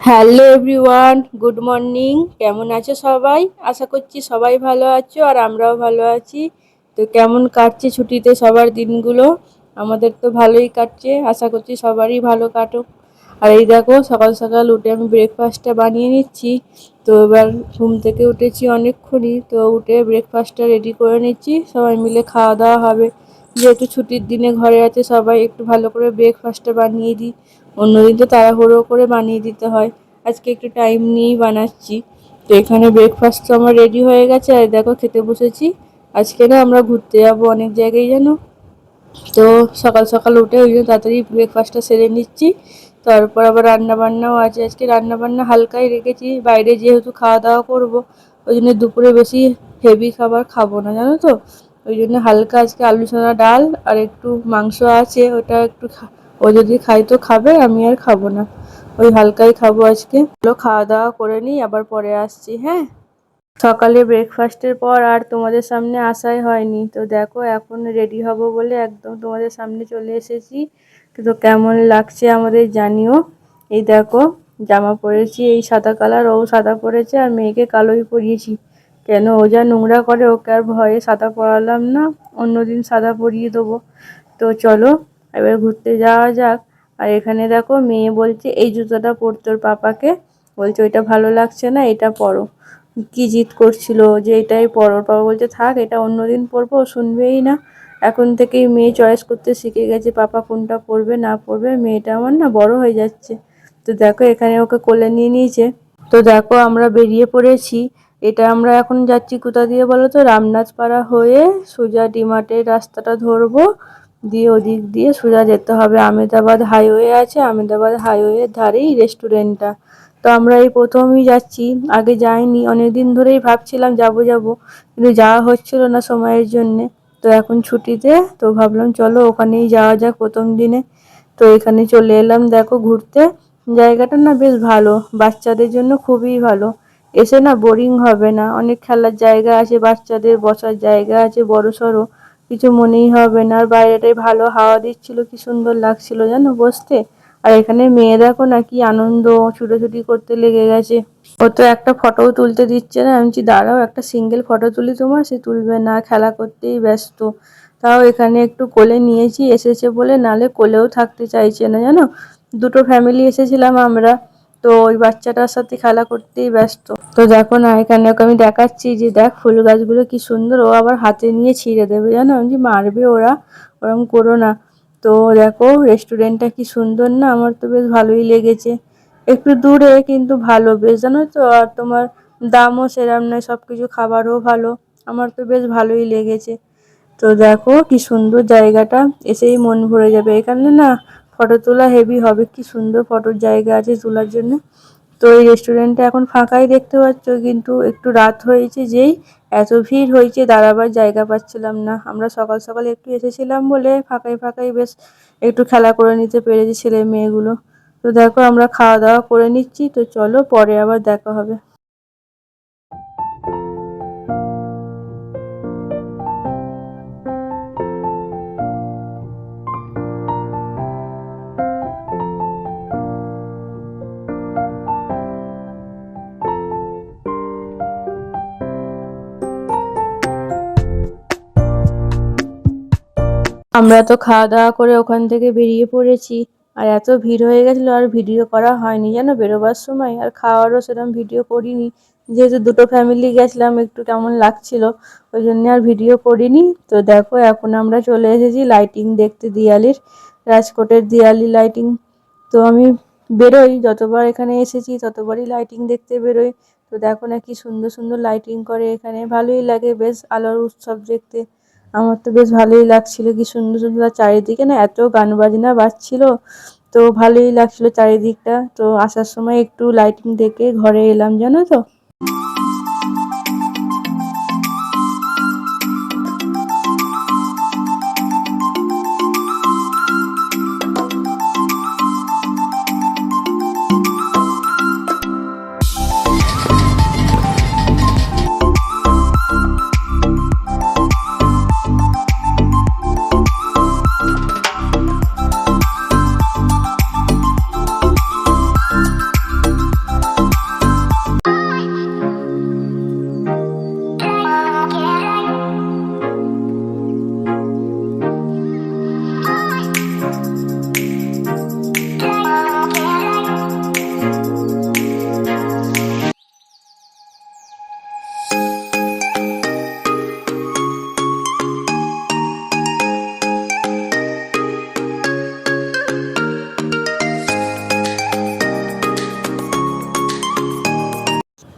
Hello everyone, good morning. কেমন আছো সবাই? আশা করছি সবাই ভালো আছো আর আমরাও ভালো আছি। তো কেমন কাটছে ছুটিতে সবার দিনগুলো? আমাদের তো ভালোই কাটছে, আশা করছি সবারই ভালো কাটুক। আর এই দেখো, সকাল সকাল উঠে আমি ব্রেকফাস্টটা বানিয়ে নিচ্ছি। তো এবার ঘুম থেকে উঠেছি অনেকক্ষণই, তো উঠে ব্রেকফাস্টটা রেডি করে নিচ্ছি, সবাই মিলে খাওয়া দাওয়া হবে। যেহেতু ছুটির দিনে ঘরে আছে সবাই, একটু ভালো করে ব্রেকফাস্টটা বানিয়ে দিই। অন্যদিন তো তাড়াহুড়ো করে বানিয়ে দিতে হয়, আজকে একটু টাইম নিয়েই বানাচ্ছি। তো এখানে ব্রেকফাস্ট তো আমার রেডি হয়ে গেছে, আর দেখো খেতে বসেছি। আজকে না আমরা ঘুরতে যাবো অনেক জায়গায় জানো। তো সকাল সকাল উঠে ওই জন্য তাড়াতাড়ি ব্রেকফাস্টটা সেরে নিচ্ছি। তারপর আবার রান্না বান্নাও আছে, আজকে রান্না বান্না হালকাই রেখেছি, বাইরে যেহেতু খাওয়া দাওয়া করবো। ওই জন্য দুপুরে বেশি হেভি খাবার খাবো না জানো তো। ওই জন্য হালকা আজকে আলু চনা ডাল আর একটু মাংস আছে, ওটা একটু ও যদি খাই তো খাবে, আমি আর খাবো না। ওই হালকাই খাবো আজকে। চলো খাওয়া দাওয়া করে নিই, আবার পরে আসছি। হ্যাঁ, সকালে ব্রেকফাস্টের পর আর তোমাদের সামনে আসাই হয়নি। তো দেখো এখন রেডি হব বলে একদম তোমাদের সামনে চলে এসেছি। তো কেমন লাগছে আমাদের জানিও। এই দেখো, জামা পরেছি এই সাদা কালার, ও সাদা পরেছে, আর মেয়েকে কালোই পরিয়েছি। কেন, ও যা নোংরা করে, ওকে আর ভয়ে সাদা পরালাম না, অন্যদিন সাদা পরিয়ে দেবো। তো চলো এবার ঘুরতে যাওয়া যাক। আর এখানে দেখো, মেয়ে বলছে এই জুতোটা পরতে ওর পাপাকে, বলছে ওইটা ভালো লাগছে না, এটা পরো। কি জিদ করছিল যে এটাই পরো, ওর বাবা বলছে থাক, এটা অন্যদিন পরবো, ও শুনবেই না। এখন থেকেই মেয়ে চয়েস করতে শিখে গেছে, পাপা কোনটা পরবে না পরবে। মেয়েটা আমার না বড় হয়ে যাচ্ছে। তো দেখো এখানে ওকে কোলে নিয়ে নিয়েছে। তো দেখো আমরা বেরিয়ে পড়েছি। এটা আমরা এখন যাচ্ছি কোথা দিয়ে বলো তো, রামনাথপাড়া হয়ে সোজা ডিমার্টের রাস্তাটা ধরবো, দিয়ে ওদিক দিয়ে সোজা যেতে হবে। আমেদাবাদ হাইওয়ে আছে, আমেদাবাদ হাইওয়ের ধারেই রেস্টুরেন্টটা। তো আমরা এই প্রথমই যাচ্ছি, আগে যাইনি, অনেকদিন ধরেই ভাবছিলাম যাবো যাবো, কিন্তু যাওয়া হচ্ছিল না সময়ের জন্যে। তো এখন ছুটিতে তো ভাবলাম চলো ওখানেই যাওয়া যাক প্রথম দিনে। তো এখানে চলে এলাম দেখো ঘুরতে। জায়গাটা না বেশ ভালো, বাচ্চাদের জন্য খুবই ভালো। এসে না বোরিং হবে না, অনেক খেলার জায়গা আছে, বাচ্চাদের বসার জায়গা আছে বড় সড়ো, কিছু মনেই হবে না। আর বাইরেটাই ভালো হাওয়া দিচ্ছিল, কি সুন্দর লাগছিল জানো বসতে। আর এখানে মেয়ে দেখো না কি আনন্দ, ছুটোছুটি করতে লেগে গেছে। ও তো একটা ফটোও তুলতে দিচ্ছে না, আমি বলছি দাঁড়াও একটা সিঙ্গেল ফটো তুলি তোমার, সে তুলবে না, খেলা করতেই ব্যস্ত। তাও এখানে একটু কোলে নিয়েছি, এসেছে বলে, নালে কোলেও থাকতে চাইছে না জানো। দুটো ফ্যামিলি এসেছিলাম আমরা, তো ওই বাচ্চাটার সাথে খেলা করতেই ব্যস্ত। তো দেখো না এখানে ওকে আমি দেখাচ্ছি যে দেখ ফুল গাছগুলো কি সুন্দর, ও আবার হাতে নিয়ে ছিঁড়ে দেবে জানো, আমি মারবে ওরা, ওরম করো না। তো দেখো রেস্টুরেন্টটা কি সুন্দর না, আমার তো বেশ ভালোই লেগেছে। একটু দূরে কিন্তু ভালো বেশ জানো তো, আর তোমার দামও সেরাম নয়, সব কিছু খাবারও ভালো, আমার তো বেশ ভালোই লেগেছে। তো দেখো কি সুন্দর জায়গাটা, এসেই মন ভরে যাবে। এখানে না ফটো তোলা হেভি হবে, কি সুন্দর ফটোর জায়গা আছে তোলার জন্য। তো এই রেস্টুরেন্টটা এখন ফাঁকাই দেখতে পাচ্ছ, কিন্তু একটু রাত হয়েছে যেই, এত ভিড় হয়েছে দাঁড়াবার জায়গা পাচ্ছিলাম না। আমরা সকাল সকাল একটু এসেছিলাম বলে ফাঁকাই ফাঁকাই বেশ একটু খেলা করে নিতে পেরেছি ছেলে মেয়েগুলো। তো দেখো আমরা খাওয়া দাওয়া করে নিচ্ছি, তো চলো পরে আবার দেখা হবে। আমরা তো খাওয়া দাওয়া করে ওখান থেকে বেরিয়ে পড়েছি। আর এত ভিড় হয়ে গেছিলো আর ভিডিও করা হয়নি জানো বেরোবার সময়, আর খাওয়ারও সেরকম ভিডিও করিনি, যেহেতু দুটো ফ্যামিলি গেছিলাম, একটু কেমন লাগছিল, ওই জন্য আর ভিডিও করিনি। তো দেখো এখন আমরা চলে এসেছি লাইটিং দেখতে, দিওয়ালির, রাজকোটের দিওয়ালি লাইটিং। তো আমি বেরোই, যতবার এখানে এসেছি ততবারই লাইটিং দেখতে বেরোই। তো দেখো না কি সুন্দর সুন্দর লাইটিং করে এখানে, ভালোই লাগে বেশ আলোর উৎসব দেখতে। আমার তো বেশ ভালোই লাগছিল, কি সুন্দর সুন্দর, আর চারিদিকে না এত গান বাজনা বাজছিল, তো ভালোই লাগছিল চারিদিকটা। তো আসার সময় একটু লাইটিং দেখে ঘরে এলাম জানো তো।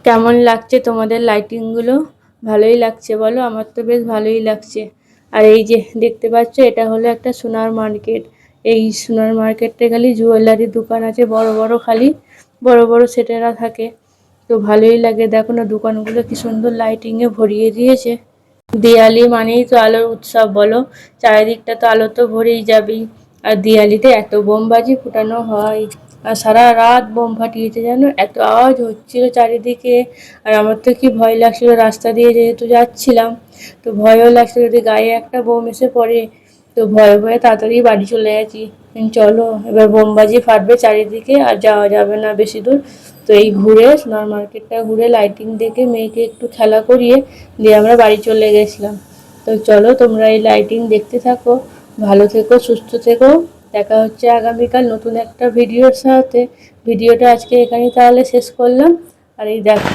কেমন লাগছে তোমাদের লাইটিংগুলো? ভালোই লাগছে বলো? আমার তো বেশ ভালোই লাগছে। আর এই যে দেখতে পাচ্ছ, এটা হলো একটা সোনার মার্কেট। এই সোনার মার্কেটে খালি জুয়েলারি দোকান আছে, বড় বড়, খালি বড় বড় সেটেরা থাকে। তো ভালোই লাগে, দেখো না দোকানগুলো কি সুন্দর লাইটিংয়ে ভরিয়ে দিয়েছে। দিওয়ালি মানেই তো আলোর উৎসব বলো, চারিদিকটা তো আলো তো ভরেই যাবেই। আর দিওয়ালিতে এত বোমবাজি ফুটানো হয়, আর সারা রাত বোম ফাটিয়েছে জানো, এত আওয়াজ হচ্ছিল চারিদিকে। আর আমার তো কি ভয় লাগছিল, রাস্তা দিয়ে যেহেতু যাচ্ছিলাম, তো ভয়ও লাগছিল যদি গায়ে একটা বোম এসে পড়ে। তো ভয়ে ভয়ে তাড়াতাড়ি বাড়ি চলে গেছি। চলো এবার বোমবাজি ফাটবে চারিদিকে, আর যাওয়া যাবে না বেশি দূর। তো এই ঘুরে সোনার মার্কেটটা ঘুরে লাইটিং দেখে মেয়েকে একটু খেলা করিয়ে দিয়ে আমরা বাড়ি চলে গেছিলাম। তো চলো তোমরা এই লাইটিং দেখতে থাকো, ভালো থেকো, সুস্থ থেকো। দেখা হচ্ছে আগামীকাল নতুন একটা ভিডিওর সাথে। ভিডিওটা আজকে এখানেই তাহলে শেষ করলাম। আর এই দেখো